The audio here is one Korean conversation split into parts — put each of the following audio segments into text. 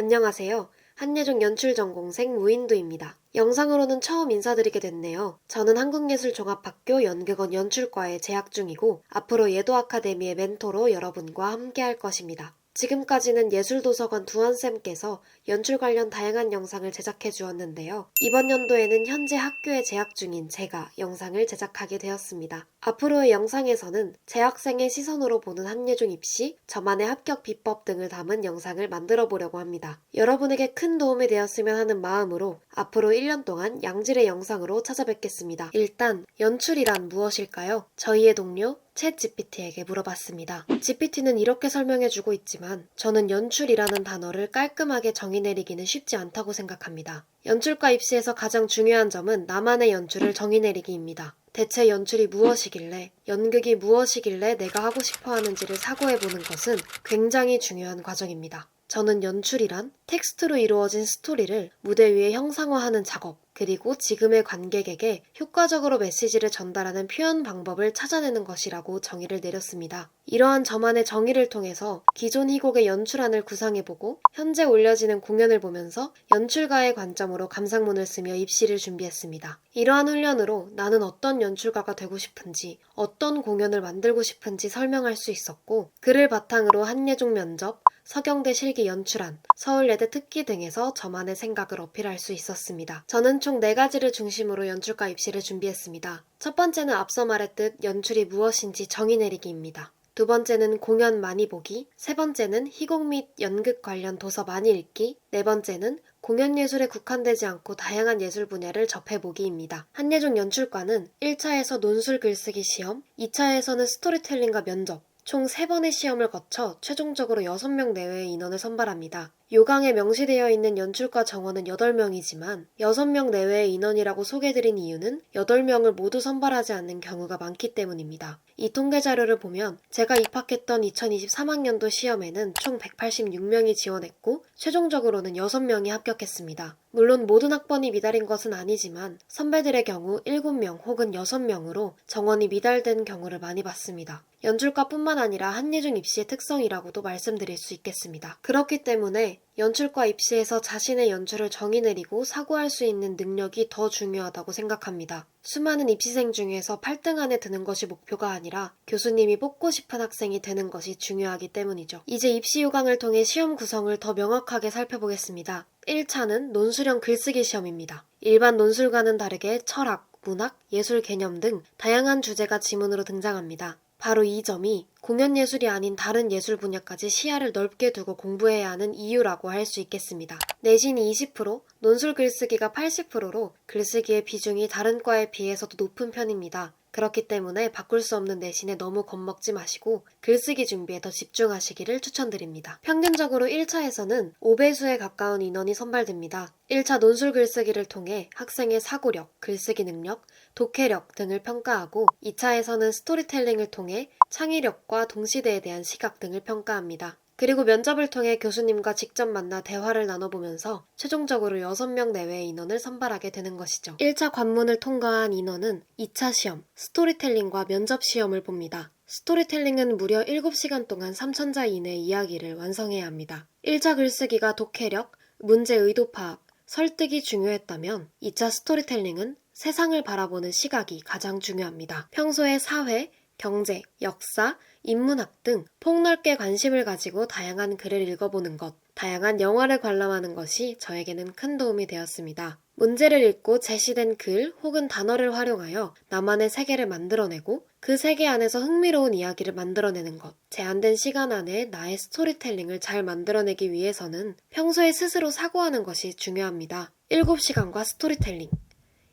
안녕하세요. 한예종 연출전공생 무인두입니다. 영상으로는 처음 인사드리게 됐네요. 저는 한국예술종합학교 연극원 연출과에 재학 중이고 앞으로 예도 아카데미의 멘토로 여러분과 함께할 것입니다. 지금까지는 예술도서관 두한쌤께서 연출 관련 다양한 영상을 제작해 주었는데요. 이번 연도에는 현재 학교에 재학 중인 제가 영상을 제작하게 되었습니다. 앞으로의 영상에서는 재학생의 시선으로 보는 한예종 입시, 저만의 합격 비법 등을 담은 영상을 만들어 보려고 합니다. 여러분에게 큰 도움이 되었으면 하는 마음으로 앞으로 1년 동안 양질의 영상으로 찾아뵙겠습니다. 일단 연출이란 무엇일까요? 저희의 동료 챗 GPT에게 물어봤습니다. GPT는 이렇게 설명해주고 있지만 저는 연출이라는 단어를 깔끔하게 정의 내리기는 쉽지 않다고 생각합니다. 연출과 입시에서 가장 중요한 점은 나만의 연출을 정의 내리기입니다. 대체 연출이 무엇이길래, 연극이 무엇이길래 내가 하고 싶어 하는지를 사고해보는 것은 굉장히 중요한 과정입니다. 저는 연출이란 텍스트로 이루어진 스토리를 무대 위에 형상화하는 작업, 그리고 지금의 관객에게 효과적으로 메시지를 전달하는 표현 방법을 찾아내는 것이라고 정의를 내렸습니다. 이러한 저만의 정의를 통해서 기존 희곡의 연출안을 구상해보고 현재 올려지는 공연을 보면서 연출가의 관점으로 감상문을 쓰며 입시를 준비했습니다. 이러한 훈련으로 나는 어떤 연출가가 되고 싶은지, 어떤 공연을 만들고 싶은지 설명할 수 있었고, 그를 바탕으로 한예종 면접, 서경대 실기 연출안, 서울예대 특기 등에서 저만의 생각을 어필할 수 있었습니다. 저는 총 4가지를 중심으로 연출과 입시를 준비했습니다. 첫 번째는 앞서 말했듯 연출이 무엇인지 정의 내리기입니다. 두 번째는 공연 많이 보기, 세 번째는 희곡 및 연극 관련 도서 많이 읽기, 네 번째는 공연 예술에 국한되지 않고 다양한 예술 분야를 접해보기입니다. 한예종 연출과는 1차에서 논술 글쓰기 시험, 2차에서는 스토리텔링과 면접, 총 3번의 시험을 거쳐 최종적으로 6명 내외의 인원을 선발합니다. 요강에 명시되어 있는 연출과 정원은 8명이지만 6명 내외의 인원이라고 소개드린 이유는 8명을 모두 선발하지 않는 경우가 많기 때문입니다. 이 통계 자료를 보면 제가 입학했던 2023학년도 시험에는 총 186명이 지원했고 최종적으로는 6명이 합격했습니다. 물론 모든 학번이 미달인 것은 아니지만 선배들의 경우 7명 혹은 6명으로 정원이 미달된 경우를 많이 봤습니다. 연출과뿐만 아니라 한예종 입시의 특성이라고도 말씀드릴 수 있겠습니다. 그렇기 때문에 연출과 입시에서 자신의 연출을 정의 내리고 사고할 수 있는 능력이 더 중요하다고 생각합니다. 수많은 입시생 중에서 8등 안에 드는 것이 목표가 아니라 교수님이 뽑고 싶은 학생이 되는 것이 중요하기 때문이죠. 이제 입시 요강을 통해 시험 구성을 더 명확하게 살펴보겠습니다. 1차는 논술형 글쓰기 시험입니다. 일반 논술과는 다르게 철학, 문학, 예술 개념 등 다양한 주제가 지문으로 등장합니다. 바로 이 점이 공연 예술이 아닌 다른 예술 분야까지 시야를 넓게 두고 공부해야 하는 이유라고 할 수 있겠습니다. 내신이 20%, 논술 글쓰기가 80%로 글쓰기의 비중이 다른 과에 비해서도 높은 편입니다. 그렇기 때문에 바꿀 수 없는 내신에 너무 겁먹지 마시고 글쓰기 준비에 더 집중하시기를 추천드립니다. 평균적으로 1차에서는 5배수에 가까운 인원이 선발됩니다. 1차 논술 글쓰기를 통해 학생의 사고력, 글쓰기 능력, 독해력 등을 평가하고 2차에서는 스토리텔링을 통해 창의력과 동시대에 대한 시각 등을 평가합니다. 그리고 면접을 통해 교수님과 직접 만나 대화를 나눠보면서 최종적으로 6명 내외의 인원을 선발하게 되는 것이죠. 1차 관문을 통과한 인원은 2차 시험, 스토리텔링과 면접 시험을 봅니다. 스토리텔링은 무려 7시간 동안 3,000자 이내의 이야기를 완성해야 합니다. 1차 글쓰기가 독해력, 문제 의도 파악, 설득이 중요했다면 2차 스토리텔링은 세상을 바라보는 시각이 가장 중요합니다. 평소에 사회, 경제, 역사, 인문학 등 폭넓게 관심을 가지고 다양한 글을 읽어보는 것, 다양한 영화를 관람하는 것이 저에게는 큰 도움이 되었습니다. 문제를 읽고 제시된 글 혹은 단어를 활용하여 나만의 세계를 만들어내고 그 세계 안에서 흥미로운 이야기를 만들어내는 것, 제한된 시간 안에 나의 스토리텔링을 잘 만들어내기 위해서는 평소에 스스로 사고하는 것이 중요합니다. 7시간과 스토리텔링.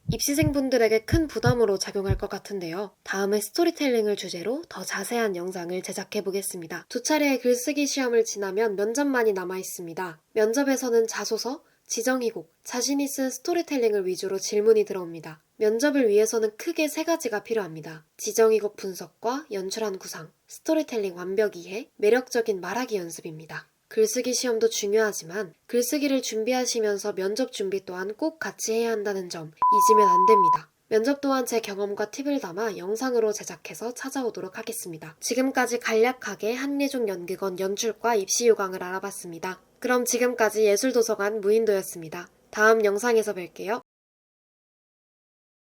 입시생분들에게 큰 부담으로 작용할 것 같은데요. 다음에 스토리텔링을 주제로 더 자세한 영상을 제작해보겠습니다. 2차례의 글쓰기 시험을 지나면 면접만이 남아있습니다. 면접에서는 자소서, 지정희곡, 자신이 쓴 스토리텔링을 위주로 질문이 들어옵니다. 면접을 위해서는 크게 3가지가 필요합니다. 지정희곡 분석과 연출한 구상, 스토리텔링 완벽 이해, 매력적인 말하기 연습입니다. 글쓰기 시험도 중요하지만 글쓰기를 준비하시면서 면접 준비 또한 꼭 같이 해야 한다는 점 잊으면 안 됩니다. 면접 또한 제 경험과 팁을 담아 영상으로 제작해서 찾아오도록 하겠습니다. 지금까지 간략하게 한예종 연극원 연출과 입시 요강을 알아봤습니다. 그럼 지금까지 예술도서관 무인도였습니다. 다음 영상에서 뵐게요.